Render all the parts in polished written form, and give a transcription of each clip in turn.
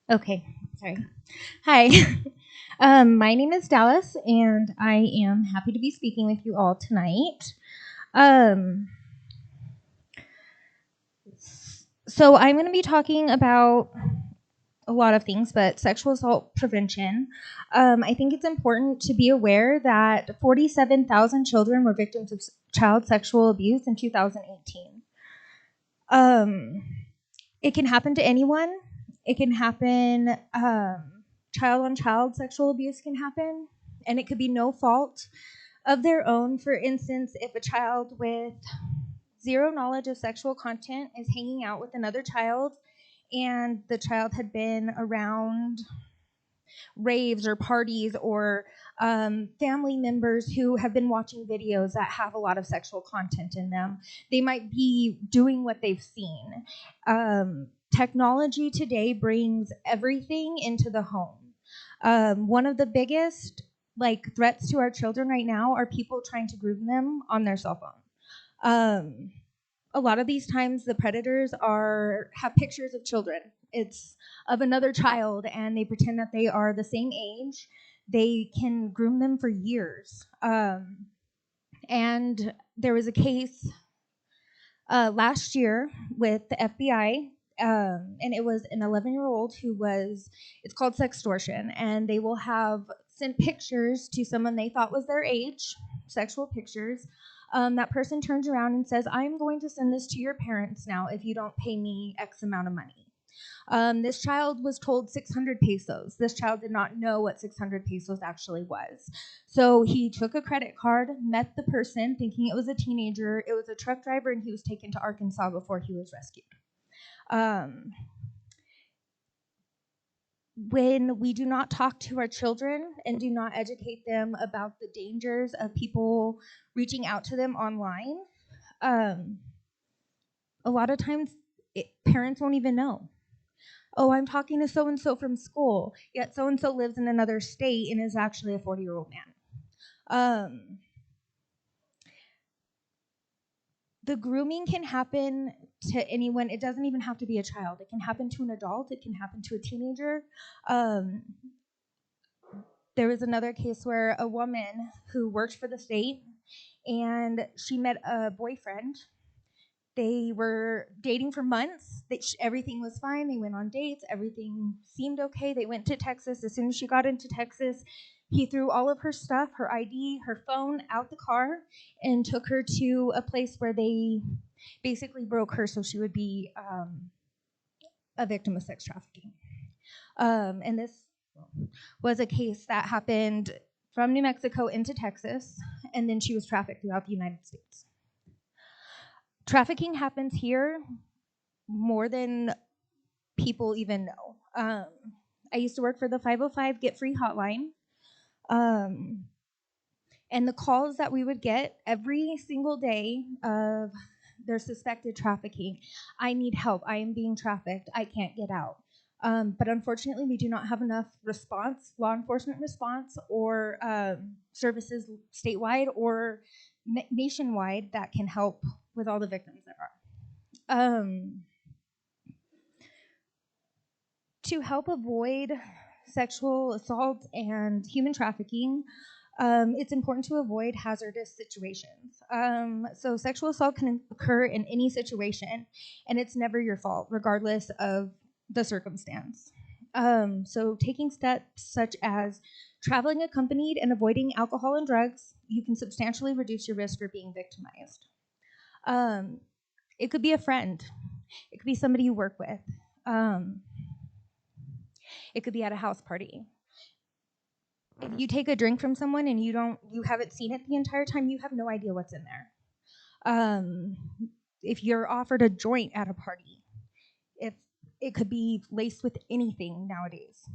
Okay, sorry. Hi. My name is Dallas, and I am happy to be speaking with you all tonight. Um, so, I'm going to be talking about a lot of things, but sexual assault prevention. I think it's important to be aware that 47,000 children were victims of child sexual abuse in 2018. Um, it can happen to anyone. It can happen, child on child sexual abuse can happen, and it could be no fault of their own. For instance, if a child with zero knowledge of sexual content is hanging out with another child and the child had been around raves or parties or family members who have been watching videos that have a lot of sexual content in them, they might be doing what they've seen. Technology today brings everything into the home. One of the biggest threats to our children right now are people trying to groom them on their cell phone. A lot of these times the predators have pictures of children. It's of another child, and they pretend that they are the same age. They can groom them for years. And there was a case last year with the FBI, and it was an 11-year-old who was, it's called sextortion, and they will have sent pictures to someone they thought was their age, sexual pictures. That person turns around and says, I'm going to send this to your parents now if you don't pay me X amount of money. This child was told 600 pesos. This child did not know what 600 pesos actually was. So he took a credit card, met the person thinking it was a teenager. It was a truck driver, and he was taken to Arkansas before he was rescued. When we do not talk to our children and do not educate them about the dangers of people reaching out to them online, a lot of times parents won't even know. Oh, I'm talking to so and so from school, yet so and so lives in another state and is actually a 40-year-old man. The grooming can happen to anyone. It doesn't even have to be a child. It can happen to an adult. It can happen to a teenager. There was another case where a woman who worked for the state, and she met a boyfriend. They were dating for months. Everything was fine. They went on dates. Everything seemed okay. They went to Texas. As soon as she got into Texas, he threw all of her stuff, her ID, her phone, out the car and took her to a place where they basically broke her so she would be a victim of sex trafficking. And this was a case that happened from New Mexico into Texas, and then she was trafficked throughout the United States. Trafficking happens here more than people even know. I used to work for the 505 Get Free hotline. And the calls that we would get every single day of their suspected trafficking. I need help. I am being trafficked. I can't get out. But unfortunately, we do not have enough response, law enforcement response, or services statewide or nationwide that can help with all the victims there are. To help avoid sexual assault and human trafficking, it's important to avoid hazardous situations. So sexual assault can occur in any situation, and it's never your fault, regardless of the circumstance. So taking steps such as traveling accompanied and avoiding alcohol and drugs, you can substantially reduce your risk for being victimized. It could be a friend. It could be somebody you work with. It could be at a house party. If you take a drink from someone and you haven't seen it the entire time, you have no idea what's in there. If you're offered a joint at a party, if it could be laced with anything nowadays.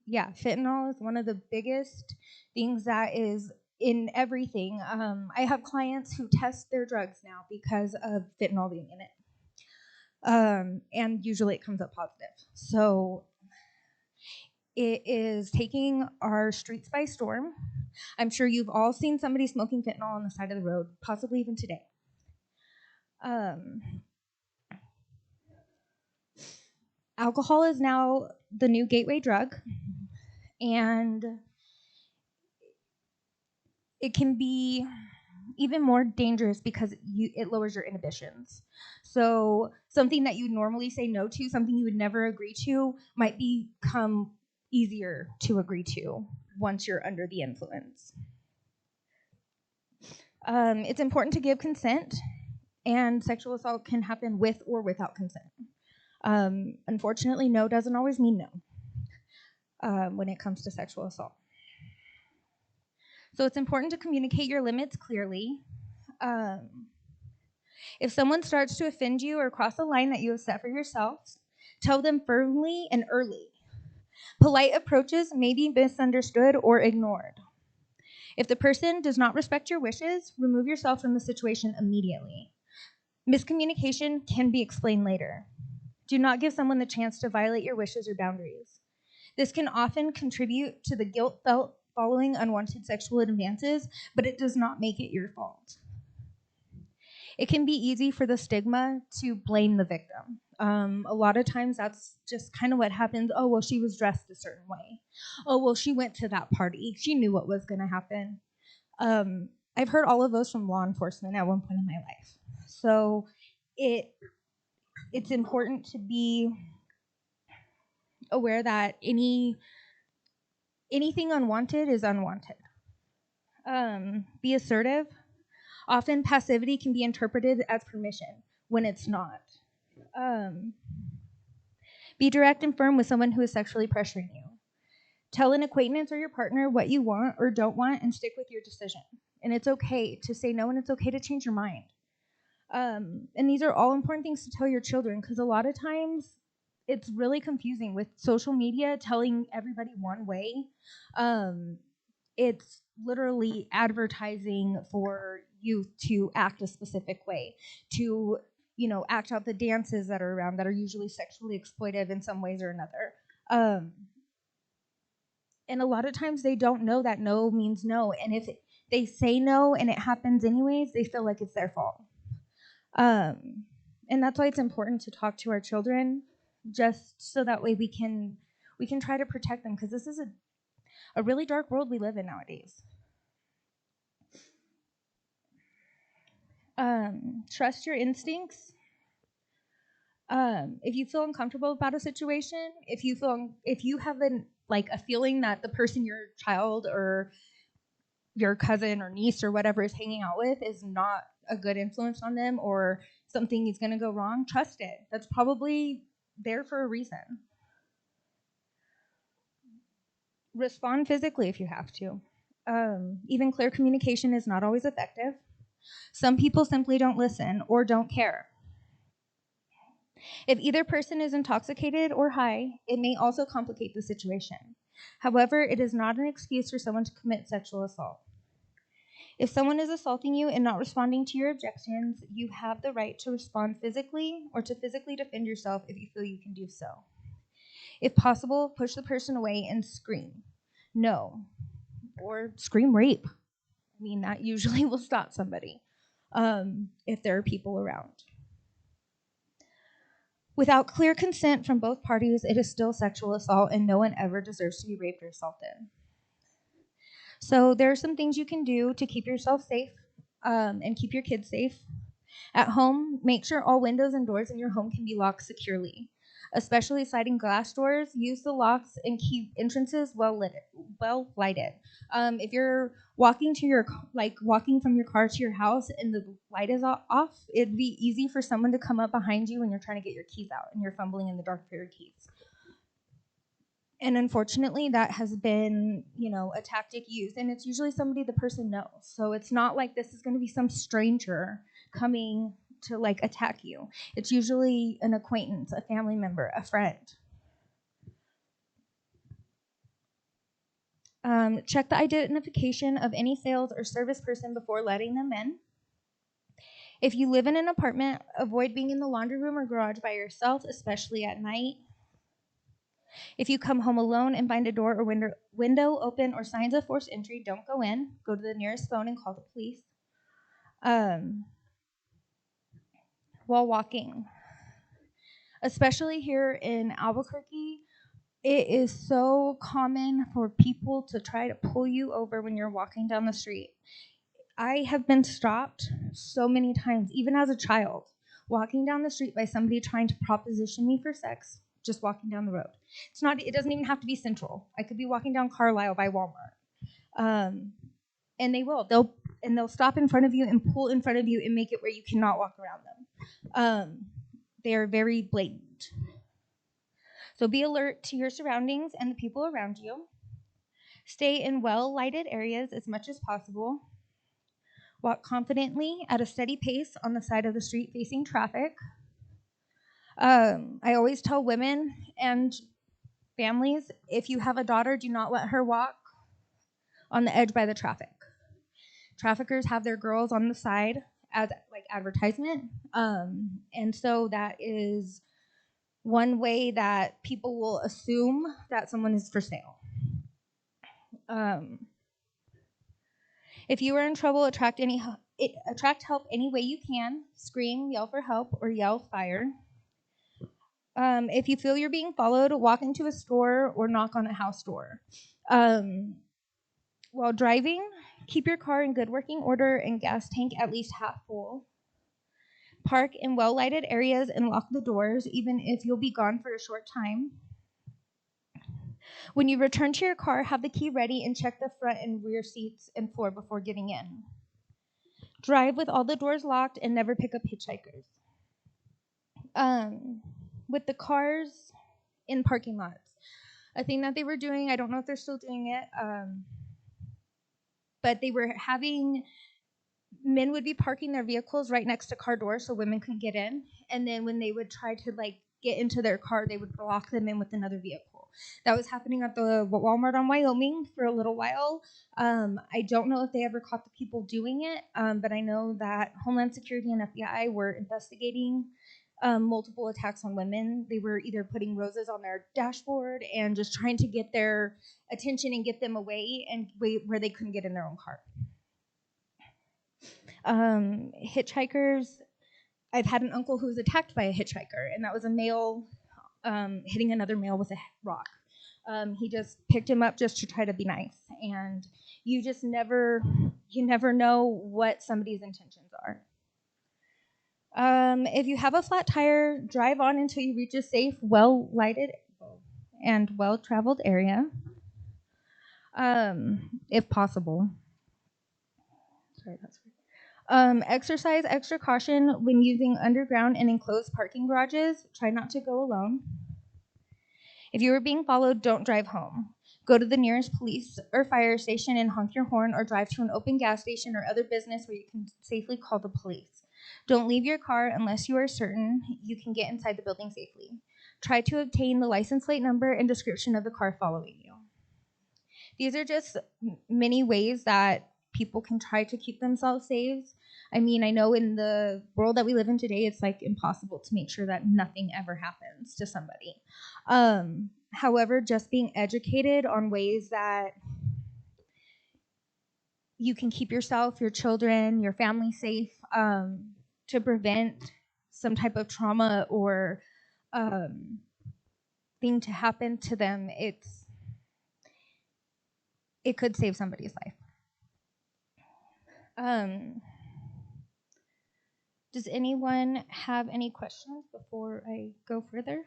Yeah, fentanyl is one of the biggest things that is in everything. I have clients who test their drugs now because of fentanyl being in it. And usually it comes up positive. So it is taking our streets by storm. I'm sure you've all seen somebody smoking fentanyl on the side of the road, possibly even today. Alcohol is now the new gateway drug, and it can be even more dangerous because it lowers your inhibitions. So something that you normally say no to, something you would never agree to, might become easier to agree to once you're under the influence. It's important to give consent, and sexual assault can happen with or without consent. Unfortunately, no doesn't always mean no when it comes to sexual assault. So it's important to communicate your limits clearly. If someone starts to offend you or cross a line that you have set for yourself, tell them firmly and early. Polite approaches may be misunderstood or ignored. If the person does not respect your wishes, remove yourself from the situation immediately. Miscommunication can be explained later. Do not give someone the chance to violate your wishes or boundaries. This can often contribute to the guilt felt following unwanted sexual advances, but it does not make it your fault. It can be easy for the stigma to blame the victim. A lot of times that's just kind of what happens. Oh, well, she was dressed a certain way. Oh, well, she went to that party. She knew what was going to happen. I've heard all of those from law enforcement at one point in my life. So it's important to be aware that anything unwanted is unwanted. Be assertive. Often passivity can be interpreted as permission when it's not. Be direct and firm with someone who is sexually pressuring you. Tell an acquaintance or your partner what you want or don't want and stick with your decision. And it's okay to say no, and it's okay to change your mind. And these are all important things to tell your children, because a lot of times it's really confusing with social media telling everybody one way. It's literally advertising for youth to act a specific way, to act out the dances that are around that are usually sexually exploitive in some ways or another. And a lot of times they don't know that no means no, and if they say no and it happens anyways, they feel like it's their fault. And that's why it's important to talk to our children, just so that way we can try to protect them, because this is a really dark world we live in nowadays. Trust your instincts. If you feel uncomfortable about a situation, if you have a feeling that the person your child or your cousin or niece or whatever is hanging out with is not a good influence on them, or something is going to go wrong, trust it. That's probably there for a reason. Respond physically if you have to. Even clear communication is not always effective. Some people simply don't listen or don't care. If either person is intoxicated or high, it may also complicate the situation. However, it is not an excuse for someone to commit sexual assault. If someone is assaulting you and not responding to your objections, you have the right to respond physically or to physically defend yourself if you feel you can do so. If possible, push the person away and scream no, or scream rape. I mean, that usually will stop somebody if there are people around. Without clear consent from both parties, it is still sexual assault, and no one ever deserves to be raped or assaulted. So there are some things you can do to keep yourself safe and keep your kids safe. At home, make sure all windows and doors in your home can be locked securely. Especially sliding glass doors, use the locks and keep entrances well lighted. If you're walking from your car to your house and the light is off, it'd be easy for someone to come up behind you when you're trying to get your keys out and you're fumbling in the dark for your keys. And unfortunately, that has been, a tactic used, and it's usually somebody the person knows. So it's not like this is going to be some stranger coming to attack you. It's usually an acquaintance, a family member, a friend. Check the identification of any sales or service person before letting them in. If you live in an apartment, avoid being in the laundry room or garage by yourself, especially at night. If you come home alone and find a door or window open or signs of forced entry, don't go in. Go to the nearest phone and call the police. While walking, especially here in Albuquerque. It is so common for people to try to pull you over when you're walking down the street. I have been stopped so many times, even as a child, walking down the street by somebody trying to proposition me for sex, just walking down the road. It doesn't even have to be Central. I could be walking down Carlisle by Walmart. And they'll stop in front of you and pull in front of you and make it where you cannot walk around them. They are very blatant. So be alert to your surroundings and the people around you. Stay in well-lighted areas as much as possible. Walk confidently at a steady pace on the side of the street facing traffic. I always tell women and families, if you have a daughter, do not let her walk on the edge by the traffic. Traffickers have their girls on the side as like advertisement. And so that is one way that people will assume that someone is for sale. If you are in trouble, attract help any way you can. Scream, yell for help, or yell fire. If you feel you're being followed, walk into a store or knock on a house door. While driving, keep your car in good working order and gas tank at least half full. Park in well-lighted areas and lock the doors, even if you'll be gone for a short time. When you return to your car, have the key ready and check the front and rear seats and floor before getting in. Drive with all the doors locked and never pick up hitchhikers. With the cars in parking lots, a thing that they were doing, I don't know if they're still doing it, but they were having men would be parking their vehicles right next to car doors so women couldn't get in, and then when they would try to like get into their car, they would block them in with another vehicle. That was happening at the Walmart on Wyoming for a little while. I don't know if they ever caught the people doing it, but I know that Homeland Security and FBI were investigating multiple attacks on women. They were either putting roses on their dashboard and just trying to get their attention and get them away and where they couldn't get in their own car. Hitchhikers, I've had an uncle who was attacked by a hitchhiker, and that was a male hitting another male with a rock. He just picked him up just to try to be nice, and you never know what somebody's intentions are. If you have a flat tire, drive on until you reach a safe, well-lighted, and well-traveled area, if possible. Sorry, that's weird. Exercise extra caution when using underground and enclosed parking garages. Try not to go alone. If you are being followed, don't drive home. Go to the nearest police or fire station and honk your horn, or drive to an open gas station or other business where you can safely call the police. Don't leave your car unless you are certain you can get inside the building safely. Try to obtain the license plate number and description of the car following you. These are just many ways that people can try to keep themselves safe. I mean, I know in the world that we live in today, it's like impossible to make sure that nothing ever happens to somebody. However, just being educated on ways that you can keep yourself, your children, your family safe, to prevent some type of trauma or thing to happen to them, it could save somebody's life. Does anyone have any questions before I go further?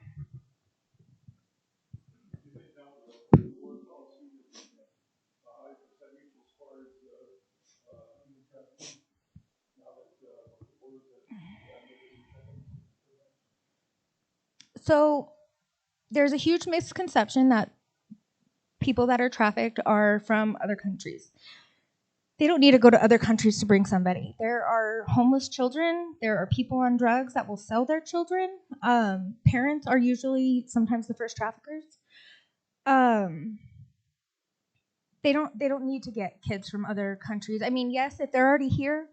So there's a huge misconception that people that are trafficked are from other countries. They don't need to go to other countries to bring somebody. There are homeless children. There are people on drugs that will sell their children. Parents are usually sometimes the first traffickers. They don't need to get kids from other countries. I mean, yes, if they're already here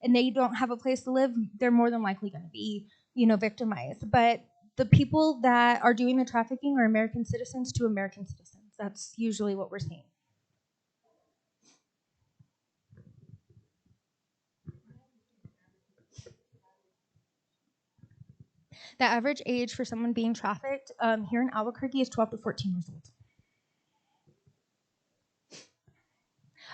and they don't have a place to live, they're more than likely going to be, victimized. But the people that are doing the trafficking are American citizens to American citizens. That's usually what we're seeing. The average age for someone being trafficked here in Albuquerque is 12 to 14 years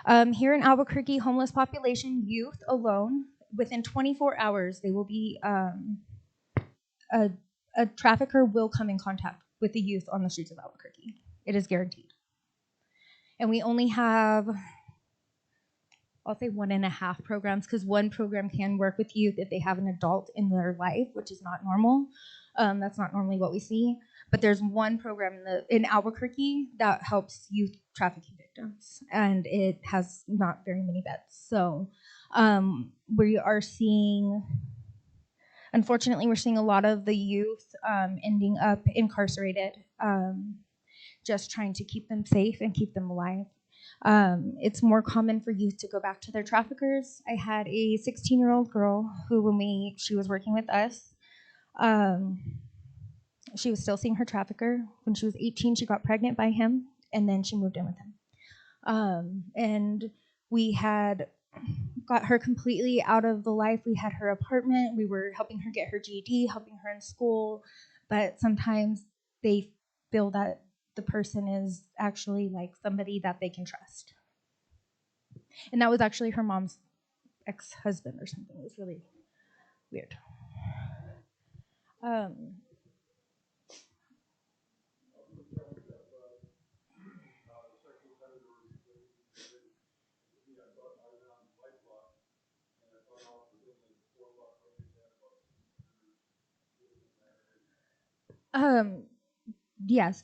old. Here in Albuquerque, homeless population, youth alone, within 24 hours, they will be a trafficker will come in contact with the youth on the streets of Albuquerque. It is guaranteed. And we only have, I'll say 1.5 programs, because one program can work with youth if they have an adult in their life, which is not normal. That's not normally what we see. But there's one program in Albuquerque that helps youth trafficking victims, and it has not very many beds. So we are seeing, unfortunately, we're seeing a lot of the youth ending up incarcerated, just trying to keep them safe and keep them alive. It's more common for youth to go back to their traffickers. I had a 16-year-old girl who, when she was working with us, she was still seeing her trafficker. When she was 18, she got pregnant by him, and then she moved in with him. And we had got her completely out of the life. We had her apartment. We were helping her get her GED, helping her in school. But sometimes they feel that the person is actually like somebody that they can trust. And that was actually her mom's ex-husband or something. It was really weird. Yes,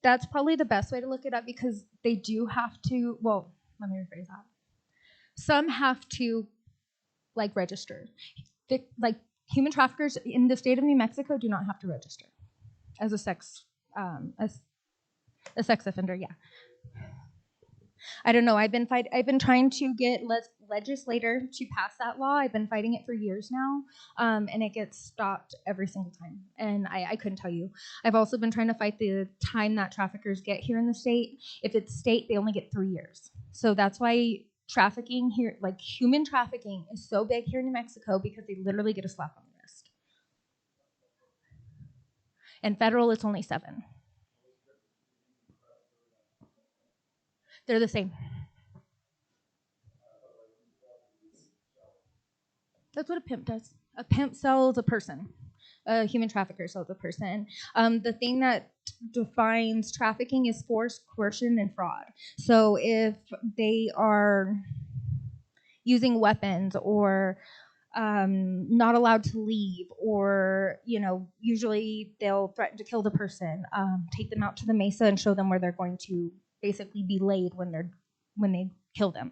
that's probably the best way to look it up, because they do have to. Well, let me rephrase that. Some have to like register. Like human traffickers in the state of New Mexico do not have to register as a sex offender. Yeah. I don't know. I've been trying to get legislator to pass that law. I've been fighting it for years now, and it gets stopped every single time. And I couldn't tell you. I've also been trying to fight the time that traffickers get here in the state. If it's state, they only get 3 years. So that's why trafficking here, like human trafficking, is so big here in New Mexico, because they literally get a slap on the wrist. And federal, it's only 7. They're the same. That's what a pimp does. A pimp sells a person. A human trafficker sells a person. The thing that defines trafficking is force, coercion, and fraud. So if they are using weapons, or not allowed to leave, or usually they'll threaten to kill the person, take them out to the mesa and show them where they're going to basically be laid when they kill them.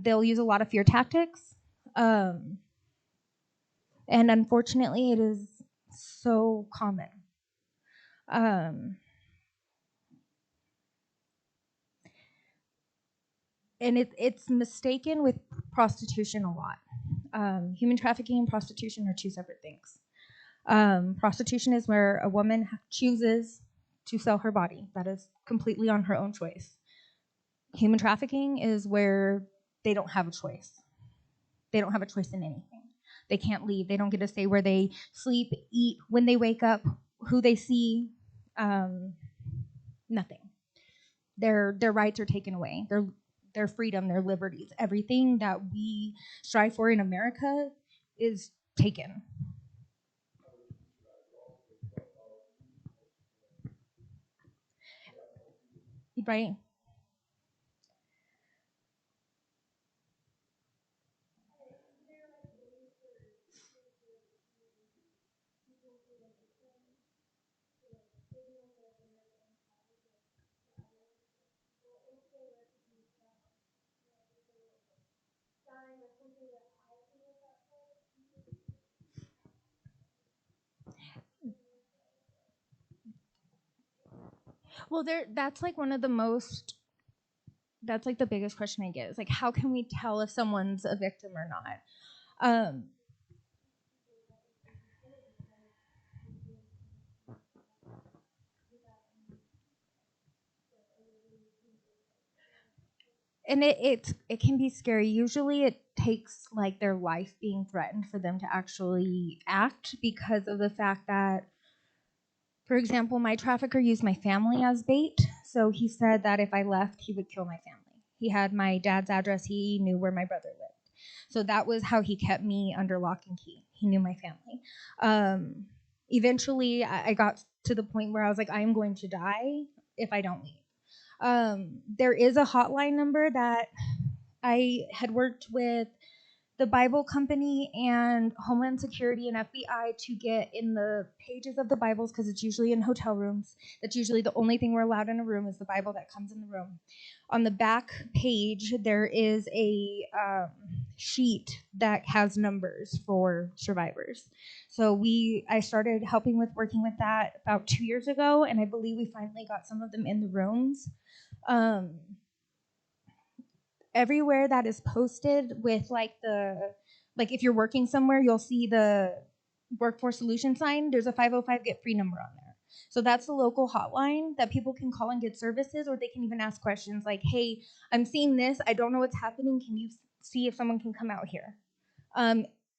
They'll use a lot of fear tactics. And unfortunately, it is so common. And it's mistaken with prostitution a lot. Human trafficking and prostitution are 2 separate things. Prostitution is where a woman chooses to sell her body. That is completely on her own choice. Human trafficking is where they don't have a choice. They don't have a choice in anything. They can't leave. They don't get to say where they sleep, eat, when they wake up, who they see. Nothing. Their rights are taken away. Their freedom, their liberties, everything that we strive for in America is taken. Right? Well, that's like one of the most. That's like the biggest question I get is like, how can we tell if someone's a victim or not? And it can be scary. Usually, it takes like their life being threatened for them to actually act, because of the fact that, for example, my trafficker used my family as bait. So he said that if I left, he would kill my family. He had my dad's address. He knew where my brother lived. So that was how he kept me under lock and key. He knew my family. Eventually, I got to the point where I was like, I am going to die if I don't leave. There is a hotline number that I had worked with the Bible company and Homeland Security and FBI to get in the pages of the Bibles, because it's usually in hotel rooms. That's usually the only thing we're allowed in a room, is the Bible that comes in the room. On the back page, there is a sheet that has numbers for survivors. So I started working with that about 2 years ago, and I believe we finally got some of them in the rooms. Everywhere that is posted with like if you're working somewhere, you'll see the workforce solution sign. There's a 505 get free number on there. So that's the local hotline that people can call and get services, or they can even ask questions like, hey, I'm seeing this, I don't know what's happening, can you see if someone can come out here?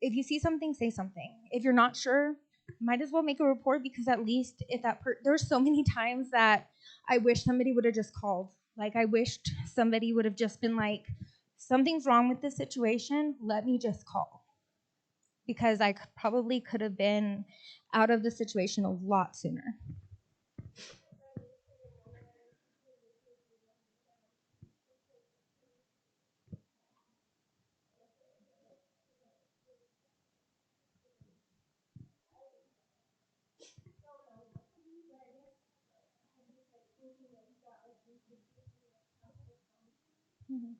If you see something, say something. If you're not sure, might as well make a report, because at least if there's so many times that I wish somebody would have just called. Like, I wished somebody would have just been like, something's wrong with this situation, let me just call. Because I probably could have been out of the situation a lot sooner. Mm-hmm.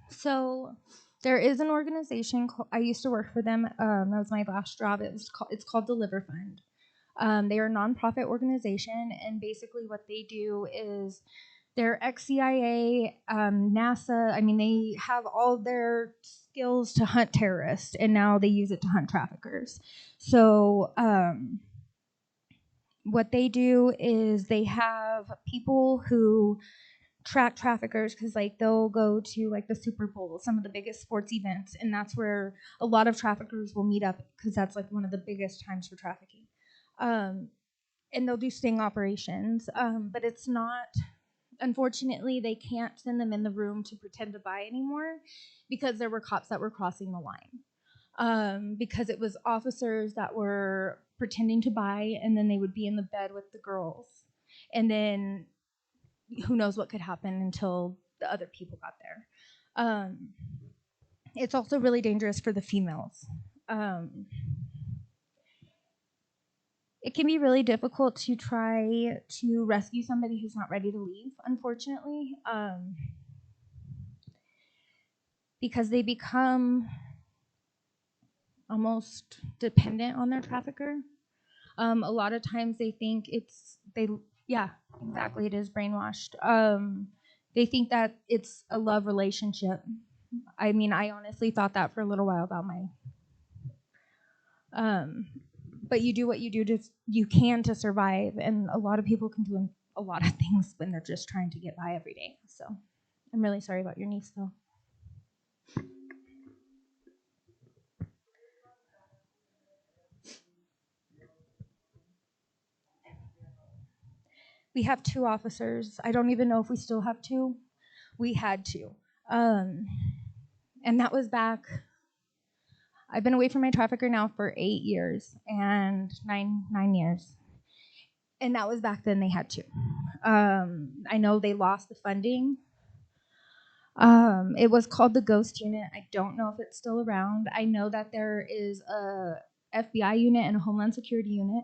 So there is an organization I used to work for them. That was my last job. It's called Deliver Fund. They are a nonprofit organization, and basically what they do is they're ex-CIA, NASA. I mean, they have all their skills to hunt terrorists, and now they use it to hunt traffickers. So what they do is they have people who track traffickers, because like they'll go to like the Super Bowl, some of the biggest sports events, and that's where a lot of traffickers will meet up, because that's like one of the biggest times for trafficking. And they'll do sting operations, but it's not, unfortunately, they can't send them in the room to pretend to buy anymore, because there were cops that were crossing the line. Because it was officers that were pretending to buy, and then they would be in the bed with the girls, and then who knows what could happen until the other people got there. It's also really dangerous for the females. It can be really difficult to try to rescue somebody who's not ready to leave, unfortunately, because they become almost dependent on their trafficker. A lot of times they think yeah, exactly, it is brainwashed. They think that it's a love relationship. I mean, I honestly thought that for a little while about but you do what you can to survive, and a lot of people can do a lot of things when they're just trying to get by every day. So I'm really sorry about your niece, though. We have 2 officers. I don't even know if we still have 2. We had 2. And that was back, I've been away from my trafficker now for 8 years and 9 years. And that was back then they had 2. I know they lost the funding. It was called the Ghost Unit. I don't know if it's still around. I know that there is a FBI unit and a Homeland Security unit.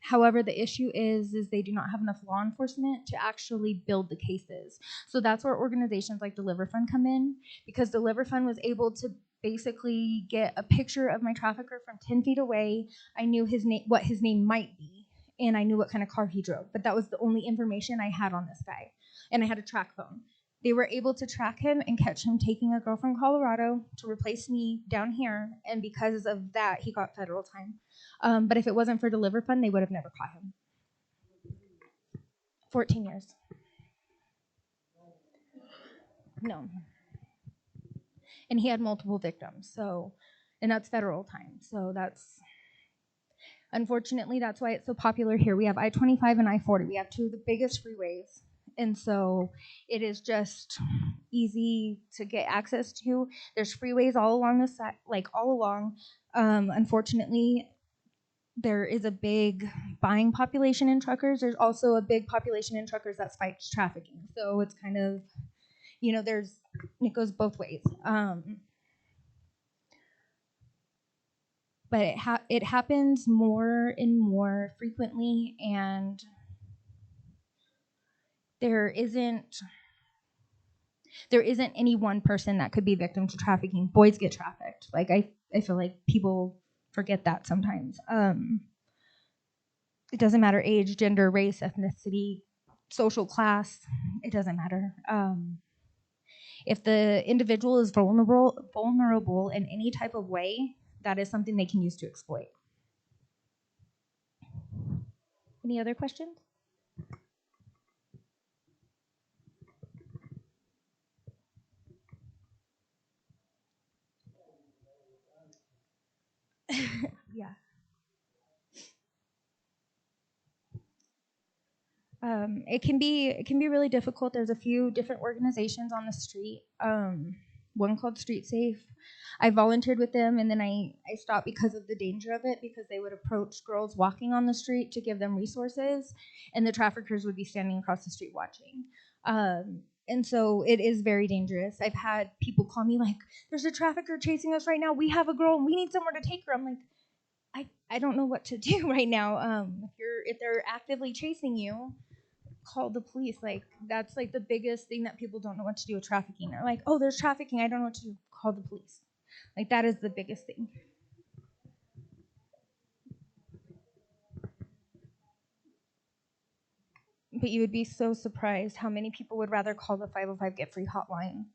However, the issue is they do not have enough law enforcement to actually build the cases. So that's where organizations like Deliver Fund come in, because Deliver Fund was able to basically get a picture of my trafficker from 10 feet away. I knew his name, what his name might be, and I knew what kind of car he drove, but that was the only information I had on this guy, and I had a track phone. They were able to track him and catch him taking a girl from Colorado to replace me down here, and because of that, he got federal time. But if it wasn't for Deliver Fund, they would have never caught him. 14 years. No. And he had multiple victims, and that's federal time. So unfortunately, that's why it's so popular here. We have I-25 and I-40. We have two of the biggest freeways. And so it is just easy to get access to. There's freeways all along the side, like all along. Unfortunately, there is a big buying population in truckers. There's also a big population in truckers that fights trafficking. So it's kind of, it goes both ways. But it happens more and more frequently, and there isn't any one person that could be victim to trafficking. Boys get trafficked. Like I feel like people forget that sometimes. It doesn't matter age, gender, race, ethnicity, social class. It doesn't matter. If the individual is vulnerable in any type of way, that is something they can use to exploit. Any other questions? Yeah. It can be really difficult. There's a few different organizations on the street. One called Street Safe. I volunteered with them, and then I stopped because of the danger of it, because they would approach girls walking on the street to give them resources, and the traffickers would be standing across the street watching. And so it is very dangerous. I've had people call me like, "There's a trafficker chasing us right now. We have a girl, and we need somewhere to take her." I'm like, I don't know what to do right now. If they're actively chasing you, call the police. Like, that's like the biggest thing that people don't know what to do with trafficking. They're like, "Oh, there's trafficking. I don't know what to do." Call the police. Like, that is the biggest thing. But you would be so surprised how many people would rather call the 505 Get Free hotline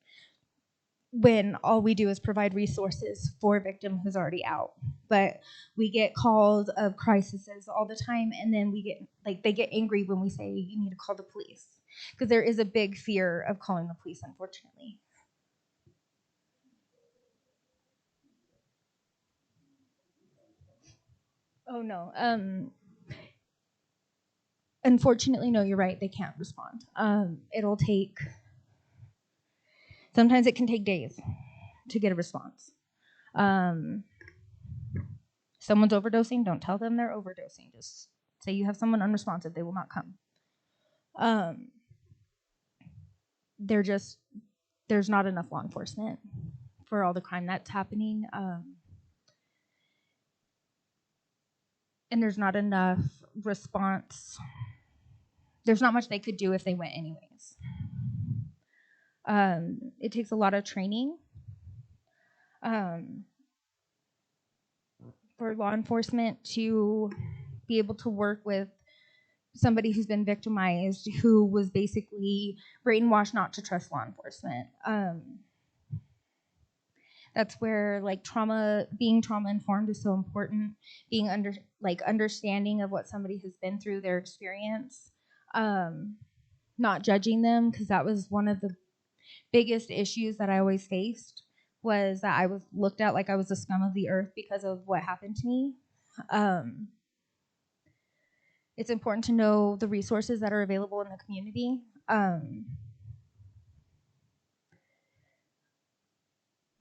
when all we do is provide resources for a victim who's already out. But we get calls of crises all the time, and then they get angry when we say you need to call the police, because there is a big fear of calling the police, unfortunately. Oh no. Unfortunately, no, you're right. They can't respond. Sometimes it can take days to get a response. Someone's overdosing, don't tell them they're overdosing. Just say you have someone unresponsive, they will not come. There's not enough law enforcement for all the crime that's happening. And there's not enough response. There's not much they could do if they went anyways. It takes a lot of training for law enforcement to be able to work with somebody who's been victimized, who was basically brainwashed not to trust law enforcement. That's where being trauma informed is so important. Being understanding of what somebody has been through, their experience, not judging them, because that was one of the biggest issues that I always faced, was that I was looked at like I was the scum of the earth because of what happened to me. It's important to know the resources that are available in the community.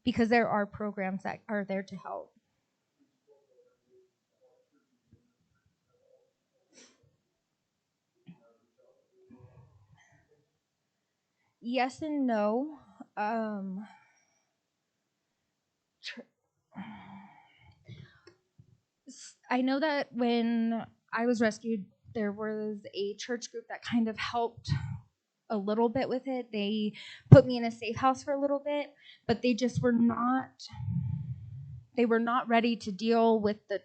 Because there are programs that are there to help. Yes and no. I know that when I was rescued, there was a church group that kind of helped a little bit with it. They put me in a safe house for a little bit, but they just were not ready to deal with the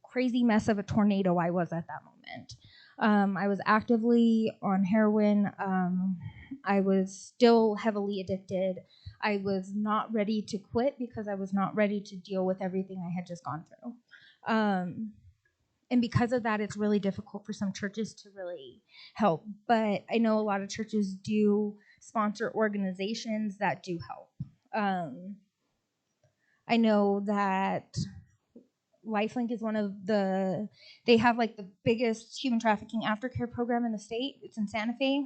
crazy mess of a tornado I was at that moment. treatment. I was actively on heroin. I was still heavily addicted. I was not ready to quit because I was not ready to deal with everything I had just gone through. And because of that, it's really difficult for some churches to really help. But I know a lot of churches do sponsor organizations that do help. I know that Lifelink is one of they have like the biggest human trafficking aftercare program in the state. It's in Santa Fe.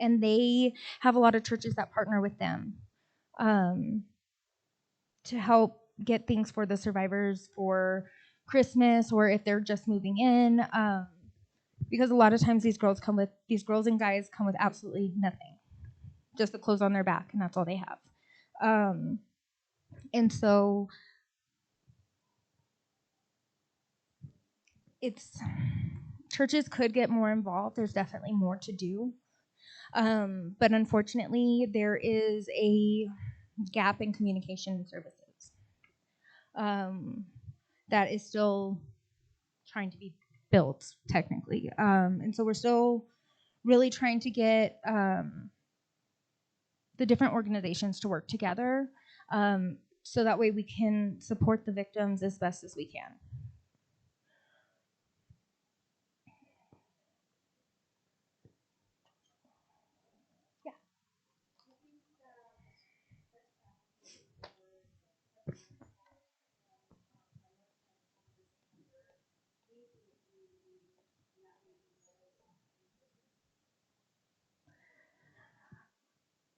And they have a lot of churches that partner with them to help get things for the survivors for Christmas, or if they're just moving in. Because a lot of times these girls and guys come with absolutely nothing, just the clothes on their back, and that's all they have. And so churches could get more involved. There's definitely more to do. But unfortunately, there is a gap in communication services that is still trying to be built, technically. And so we're still really trying to get the different organizations to work together so that way we can support the victims as best as we can.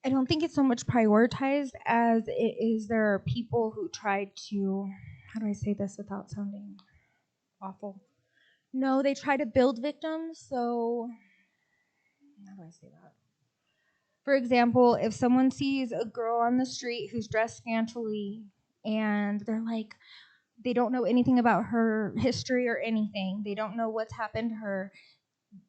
I don't think it's so much prioritized as it is there are people who try to, how do I say this without sounding awful? No, they try to build victims. So, how do I say that? For example, if someone sees a girl on the street who's dressed scantily and they're like, they don't know anything about her history or anything, they don't know what's happened to her,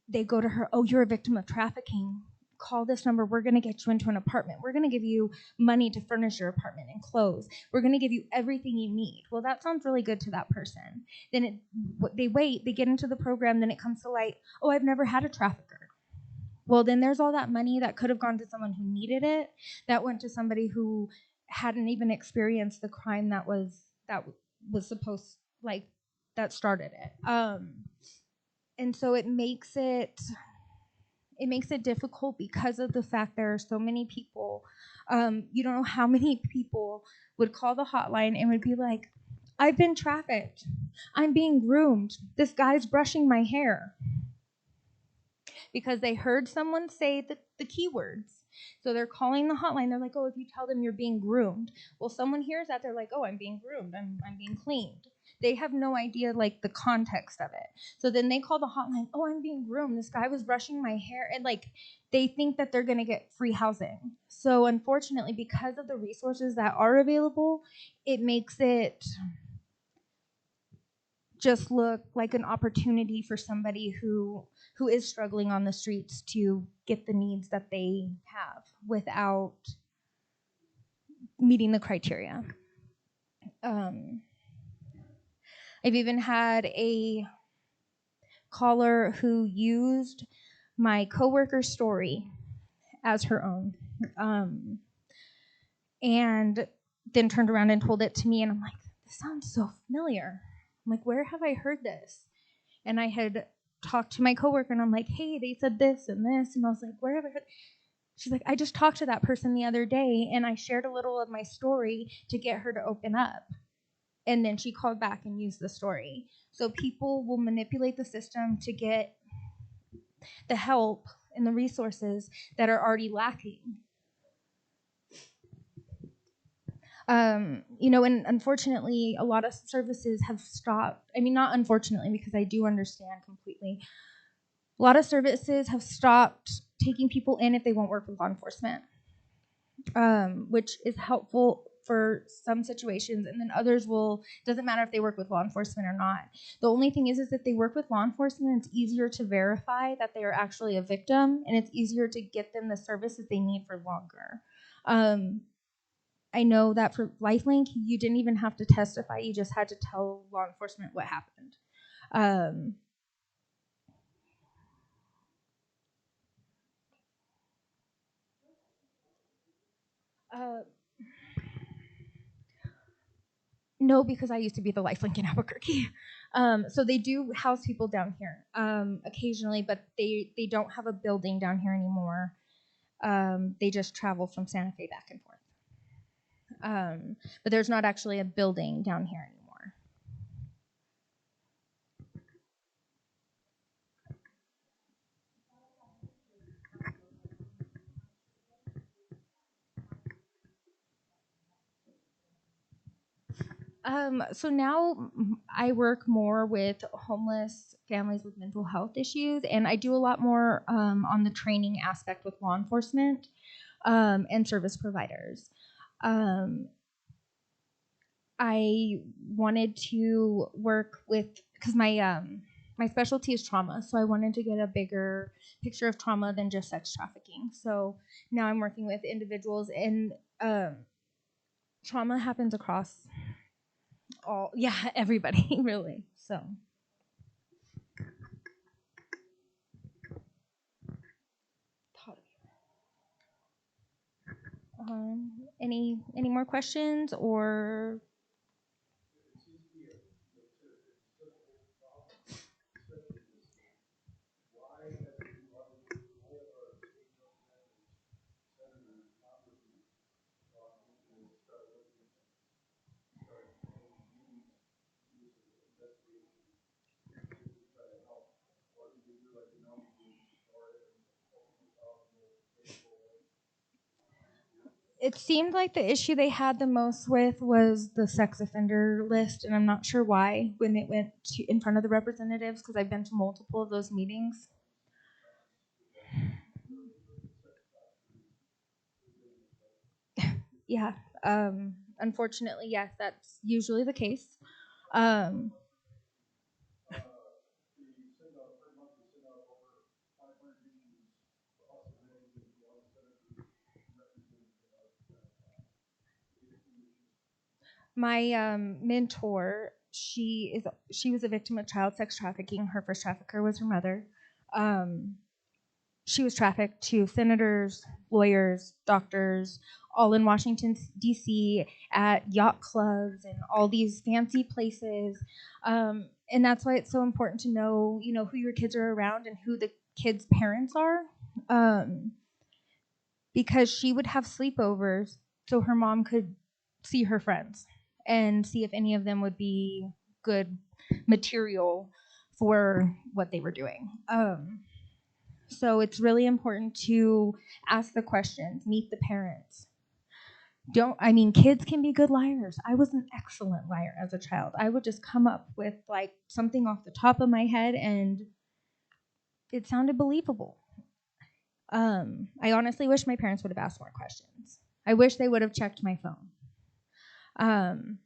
they go to her, oh, you're a victim of trafficking. Call this number. We're going to get you into an apartment. We're going to give you money to furnish your apartment and clothes. We're going to give you everything you need. Well, that sounds really good to that person. Then they wait, they get into the program, then it comes to light, oh, I've never had a trafficker. Well, then there's all that money that could have gone to someone who needed it, that went to somebody who hadn't even experienced the crime that was supposed, like, that started it. And so it makes it difficult because of the fact there are so many people. You don't know how many people would call the hotline and would be like, I've been trafficked. I'm being groomed. This guy's brushing my hair. Because they heard someone say the keywords. So they're calling the hotline. They're like, oh, if you tell them you're being groomed. Well, someone hears that. They're like, oh, I'm being groomed. I'm being cleaned. They have no idea, like, the context of it. So then they call the hotline. Oh, I'm being groomed. This guy was brushing my hair. And, like, they think that they're going to get free housing. So unfortunately, because of the resources that are available, it makes it just look like an opportunity for somebody who is struggling on the streets to get the needs that they have without meeting the criteria. I've even had a caller who used my coworker's story as her own, and then turned around and told it to me, and I'm like, this sounds so familiar. I'm like, where have I heard this? And I had talked to my coworker, and I'm like, hey, they said this and this, and I was like, where have I heard? She's like, I just talked to that person the other day, and I shared a little of my story to get her to open up. And then she called back and used the story. So people will manipulate the system to get the help and the resources that are already lacking. And unfortunately, a lot of services have stopped. I mean, not unfortunately, because I do understand completely. A lot of services have stopped taking people in if they won't work with law enforcement, which is helpful for some situations, and then others doesn't matter if they work with law enforcement or not. The only thing is if they work with law enforcement, it's easier to verify that they are actually a victim, and it's easier to get them the services they need for longer. I know that for Lifelink, you didn't even have to testify. You just had to tell law enforcement what happened. Uh, no, because I used to be the lifelink in Albuquerque. So they do house people down here occasionally, but they don't have a building down here anymore. They just travel from Santa Fe back and forth. But there's not actually a building down here anymore. So now I work more with homeless families with mental health issues, and I do a lot more on the training aspect with law enforcement and service providers. Um, I wanted to work with, because my specialty is trauma, so I wanted to get a bigger picture of trauma than just sex trafficking. So now I'm working with individuals, and trauma happens across everybody really. So any more questions or it seemed like the issue they had the most with was the sex offender list, and I'm not sure why when it went in front of the representatives, because I've been to multiple of those meetings. Yeah, unfortunately, yes, that's usually the case. Um, my mentor, she was a victim of child sex trafficking. Her first trafficker was her mother. Um, she was trafficked to senators, lawyers, doctors, all in Washington, D.C., at yacht clubs and all these fancy places. And that's why it's so important to know, who your kids are around and who the kids' parents are. Because she would have sleepovers so her mom could see her friends and see if any of them would be good material for what they were doing. So it's really important to ask the questions, meet the parents. Kids can be good liars. I was an excellent liar as a child. I would just come up with like something off the top of my head and it sounded believable. I honestly wish my parents would have asked more questions. I wish they would have checked my phone. Um,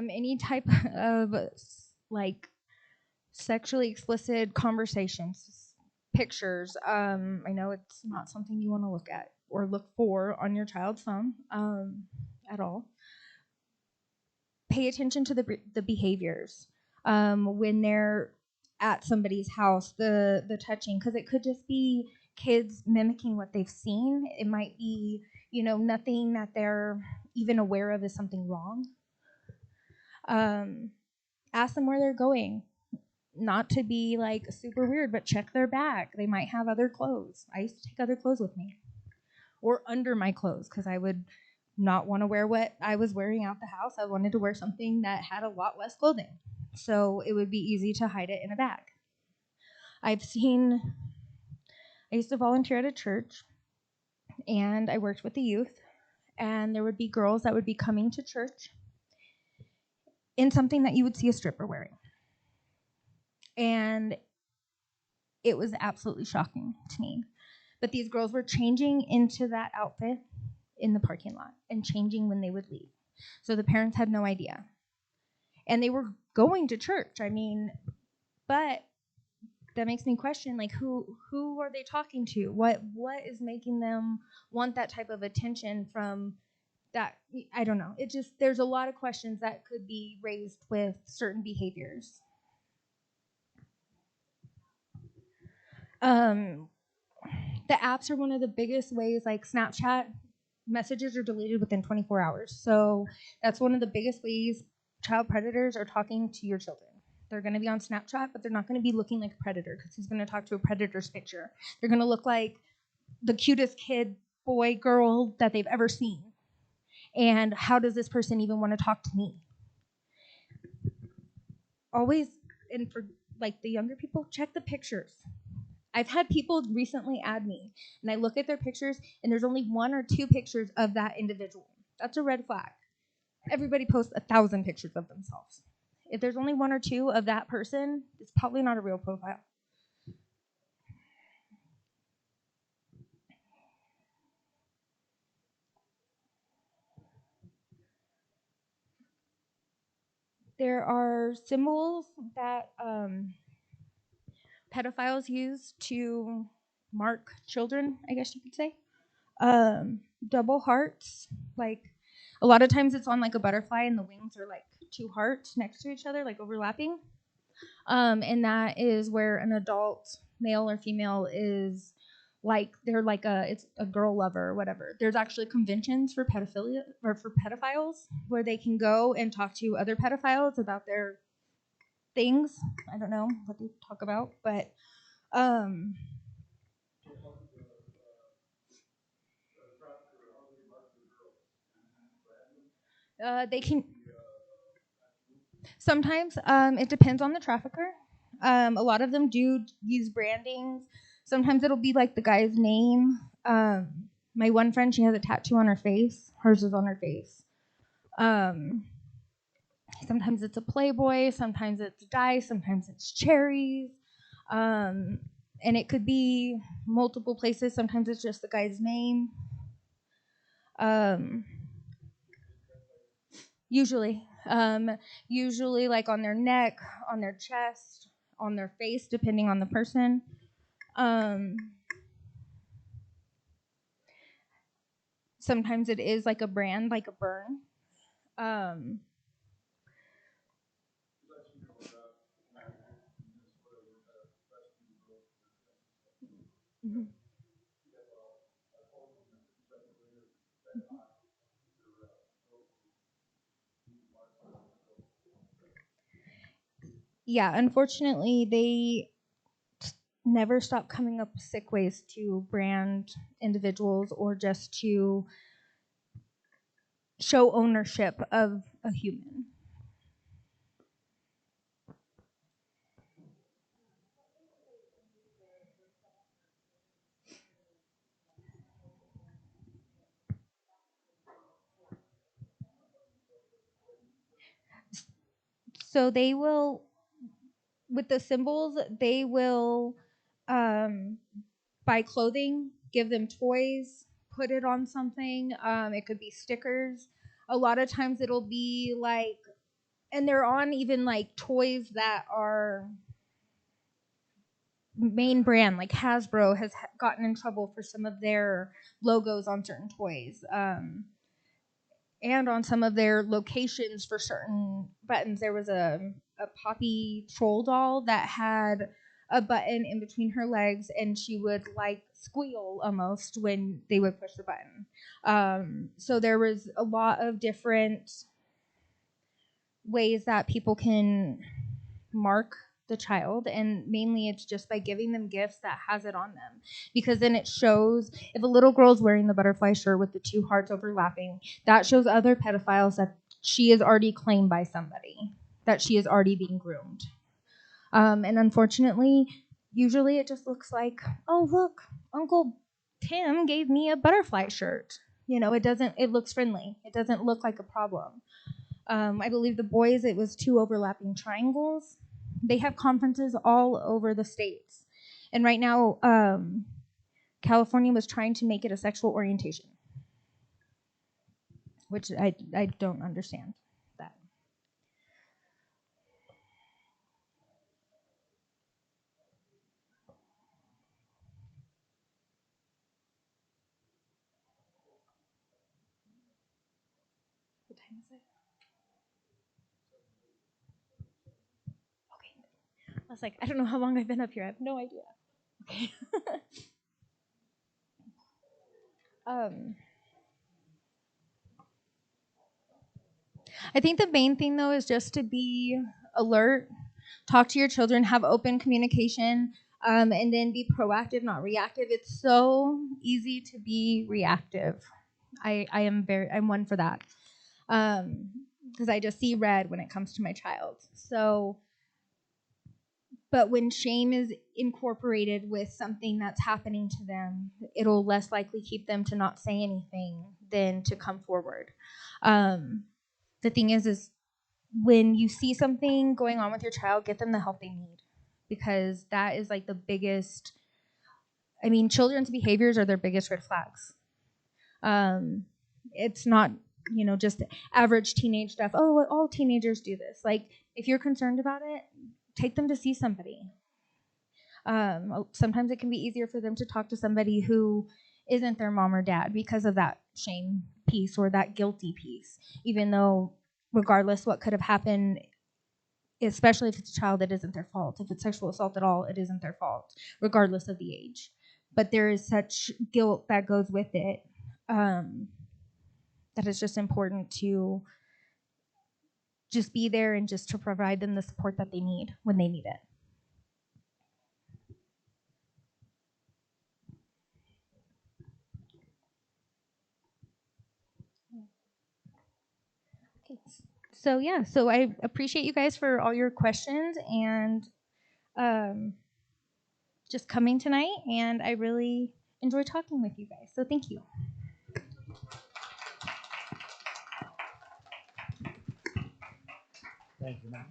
any type of like sexually explicit conversations, pictures. I know it's not something you want to look at or look for on your child's phone at all. Pay attention to the behaviors when they're at somebody's house, the touching, because it could just be kids mimicking what they've seen. It might be nothing that they're even aware of is something wrong. Ask them where they're going. Not to be like super weird, but check their bag. They might have other clothes. I used to take other clothes with me or under my clothes because I would not want to wear what I was wearing out the house. I wanted to wear something that had a lot less clothing. So it would be easy to hide it in a bag. I used to volunteer at a church and I worked with the youth, and there would be girls that would be coming to church in something that you would see a stripper wearing. And it was absolutely shocking to me. But these girls were changing into that outfit in the parking lot and changing when they would leave. So the parents had no idea. And they were going to church. But that makes me question, like, who are they talking to? What is making them want that type of attention from that? I don't know. It just, there's a lot of questions that could be raised with certain behaviors. The apps are one of the biggest ways, like Snapchat, messages are deleted within 24 hours. So that's one of the biggest ways child predators are talking to your children. They're going to be on Snapchat, but they're not going to be looking like a predator because he's going to talk to a predator's picture. They're going to look like the cutest kid, boy, girl that they've ever seen. And how does this person even want to talk to me? Always, and for like the younger people, check the pictures. I've had people recently add me, and I look at their pictures, and there's only 1 or 2 pictures of that individual. That's a red flag. Everybody posts 1,000 pictures of themselves. If there's only 1 or 2 of that person, it's probably not a real profile. There are symbols that pedophiles use to mark children, I guess you could say. Double hearts, like a lot of times it's on like a butterfly and the wings are like 2 hearts next to each other, like overlapping. And that is where an adult, male or female, is like, they're like it's a girl lover or whatever. There's actually conventions for pedophilia or for pedophiles where they can go and talk to other pedophiles about their things. I don't know what they talk about, but they can sometimes. It depends on the trafficker. A lot of them do use brandings. Sometimes it'll be like the guy's name. My one friend, she has a tattoo on her face. Hers is on her face. Sometimes it's a Playboy. Sometimes it's dice. Sometimes it's cherries. And it could be multiple places. Sometimes it's just the guy's name. Usually, usually like on their neck, on their chest, on their face, depending on the person. Sometimes it is like a brand, like a burn. Mhm. Yeah, unfortunately, they never stop coming up with sick ways to brand individuals or just to show ownership of a human. So they will, with the symbols, they will um, buy clothing, give them toys, put it on something. It could be stickers. A lot of times it'll be like, and they're on even like toys that are main brand, like Hasbro has gotten in trouble for some of their logos on certain toys, and on some of their locations for certain buttons. There was a Poppy troll doll that had a button in between her legs, and she would like squeal almost when they would push the button. So there was a lot of different ways that people can mark the child, and mainly it's just by giving them gifts that has it on them, because then it shows, if a little girl's wearing the butterfly shirt with the 2 hearts overlapping, that shows other pedophiles that she is already claimed by somebody, that she is already being groomed. And unfortunately, usually it just looks like, oh look, Uncle Tim gave me a butterfly shirt. It looks friendly, it doesn't look like a problem. I believe the boys, it was 2 overlapping triangles. They have conferences all over the states. And right now, California was trying to make it a sexual orientation, which I don't understand that. time is it? Okay. I was like, I don't know how long I've been up here. I have no idea. Okay. um, I think the main thing, though, is just to be alert, talk to your children, have open communication, and then be proactive, not reactive. It's so easy to be reactive. I'm one for that. Because I just see red when it comes to my child. So, but when shame is incorporated with something that's happening to them, it'll less likely keep them to not say anything than to come forward. The thing is when you see something going on with your child, get them the help they need, because that is like the biggest. I mean, children's behaviors are their biggest red flags. It's not, just average teenage stuff. Oh, all teenagers do this. Like, if you're concerned about it, take them to see somebody. Sometimes it can be easier for them to talk to somebody who isn't their mom or dad because of that shame piece or that guilty piece, even though regardless what could have happened, especially if it's a child, it isn't their fault. If it's sexual assault at all, it isn't their fault, regardless of the age. But there is such guilt that goes with it, that it's just important to just be there and just to provide them the support that they need when they need it. Okay. So I appreciate you guys for all your questions and just coming tonight, and I really enjoy talking with you guys. So thank you. Thank you, ma'am.